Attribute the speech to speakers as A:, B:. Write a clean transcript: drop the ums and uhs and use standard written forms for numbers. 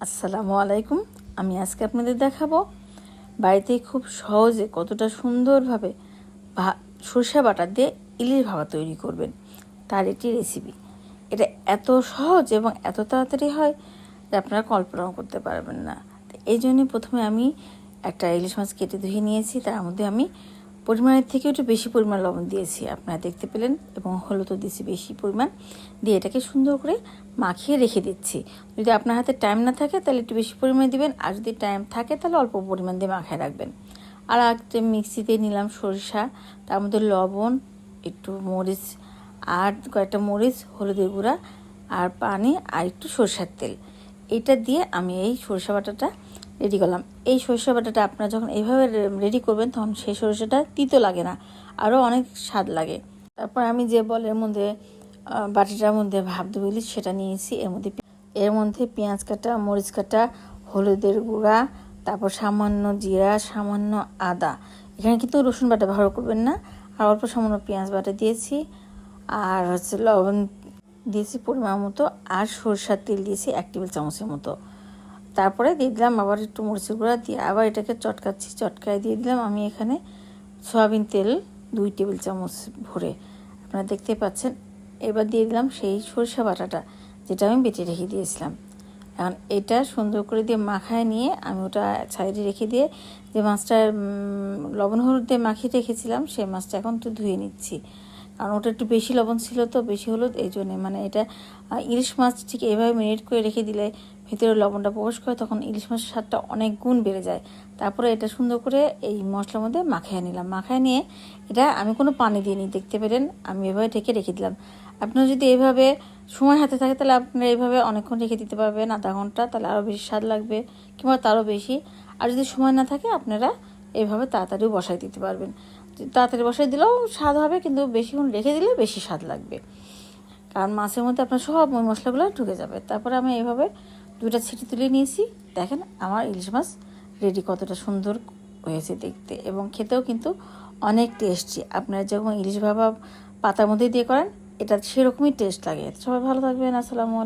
A: আসসালামু আলাইকুম। আমি আজকে আপনাদের দেখাবো বাড়িতে খুব সহজে কতটা সুন্দরভাবে সরষে বাটা দিয়ে ইলিশ ভাপা তৈরি করবেন, তার একটি রেসিপি। এটা এত সহজ এবং এত তাড়াতাড়ি হয় যে আপনারা কল্পনাও করতে পারবেন না। এই জন্যই প্রথমে আমি একটা ইলিশ মাছ কেটে ধুয়ে নিয়েছি। তার মধ্যে আমি পরিমাণের থেকে একটু বেশি পরিমাণ লবণ দিয়েছি, আপনারা দেখতে পেলেন, এবং হলুদও দিয়েছি বেশি পরিমাণ দিয়ে এটাকে সুন্দর করে মাখিয়ে রেখে দিচ্ছি। যদি আপনার হাতে টাইম না থাকে তাহলে একটু বেশি পরিমাণে দিবেন, আর যদি টাইম থাকে তাহলে অল্প পরিমাণ দিয়ে মাখিয়ে রাখবেন। আর একটা মিক্সিতে নিলাম সরিষা, তার মধ্যে লবণ, একটু মরিচ, আর কয়েকটা মরিচ, হলুদের গুঁড়া, আর পানি, আর একটু সরষের তেল। এটা দিয়ে আমি এই সরিষা বাটাটা রেডি করলাম। এই সরিষা বাটাটা আপনারা যখন এইভাবে রেডি করবেন তখন সেই সরিষাটা তিতো লাগে না, আরও অনেক স্বাদ লাগে। তারপর আমি যে বলের মধ্যে বাটিটার মধ্যে ভাপ দেবো ইলিশ সেটা নিয়েছি। এর মধ্যে পেঁয়াজ কাটা, মরিচ কাটা, হলুদের গুঁড়া, তারপর সামান্য জিরা, সামান্য আদা। এখানে কিন্তু রসুন বাটা ব্যবহার করবেন না। আর অল্প সামান্য পেঁয়াজ বাটা দিয়েছি, আর লবণ দিয়েছি পরিমাণ মতো, আর সরষার তেল দিয়েছি 1 টেবিল চামচের মতো। তারপরে দিয়ে দিলাম আবার একটু মরিচের গুঁড়া দিয়ে আবার এটাকে চটকাচ্ছি। চটকায় দিয়ে দিলাম আমি এখানে সয়াবিন তেল 2 টেবিল চামচ ভরে, আপনারা দেখতে পাচ্ছেন। এবার দিয়ে দিলাম সেই সরিষা বাটাটা যেটা আমি বেটে রেখে দিয়েছিলাম। এখন এটা সুন্দর করে দিয়ে মাখায় নিয়ে আমি ওটা সাইডে রেখে দিয়ে যে মাছটা লবণ হলুদ দিয়ে মাখিয়ে রেখেছিলাম সেই মাছটা এখন একটু ধুয়ে নিচ্ছি, কারণ ওটা একটু বেশি লবণ ছিল তো, বেশি হলুদ, এই জন্যে। মানে এটা ইলিশ মাছ ঠিক এইভাবে মেরিনেট করে রেখে দিলে ভিতরে লবণটা প্রবেশ করে, তখন ইলিশ মাছের স্বাদটা অনেক গুণ বেড়ে যায়। তারপরে এটা সুন্দর করে এই মশলার মধ্যে মাখিয়ে নিলাম। মাখিয়ে নিয়ে এটা আমি কোনো পানি দিইনি, দেখতে পেলেন, আমি এভাবে ঢেকে রেখে দিলাম। আপনারা যদি এইভাবে সময় হাতে থাকে তাহলে আপনারা এইভাবে অনেকক্ষণ রেখে দিতে পারবেন, আধা ঘন্টা, তাহলে আরও বেশি স্বাদ লাগবে, কিংবা তারও বেশি। আর যদি সময় না থাকে আপনারা এইভাবে তাড়াতাড়িও বসাই দিতে পারবেন। তাড়াতাড়ি বসাই দিলেও স্বাদ হবে, কিন্তু বেশিক্ষণ রেখে দিলে বেশি স্বাদ লাগবে, কারণ মাছের মধ্যে আপনার সব ওই মশলাগুলো ঢুকে যাবে। তারপরে আমি এইভাবে 2টা ছিটি তুলে নিয়েছি। দেখেন আমার ইলিশ মাছ রেডি, কতটা সুন্দর হয়েছে দেখতে, এবং খেতেও কিন্তু অনেক টেস্টি। আপনারা যখন ইলিশ ভাপা পাতার মধ্যে দিয়ে করেন এটা সেরকমই টেস্ট লাগে। সবাই ভালো থাকবেন। আসসালামু আলাইকুম।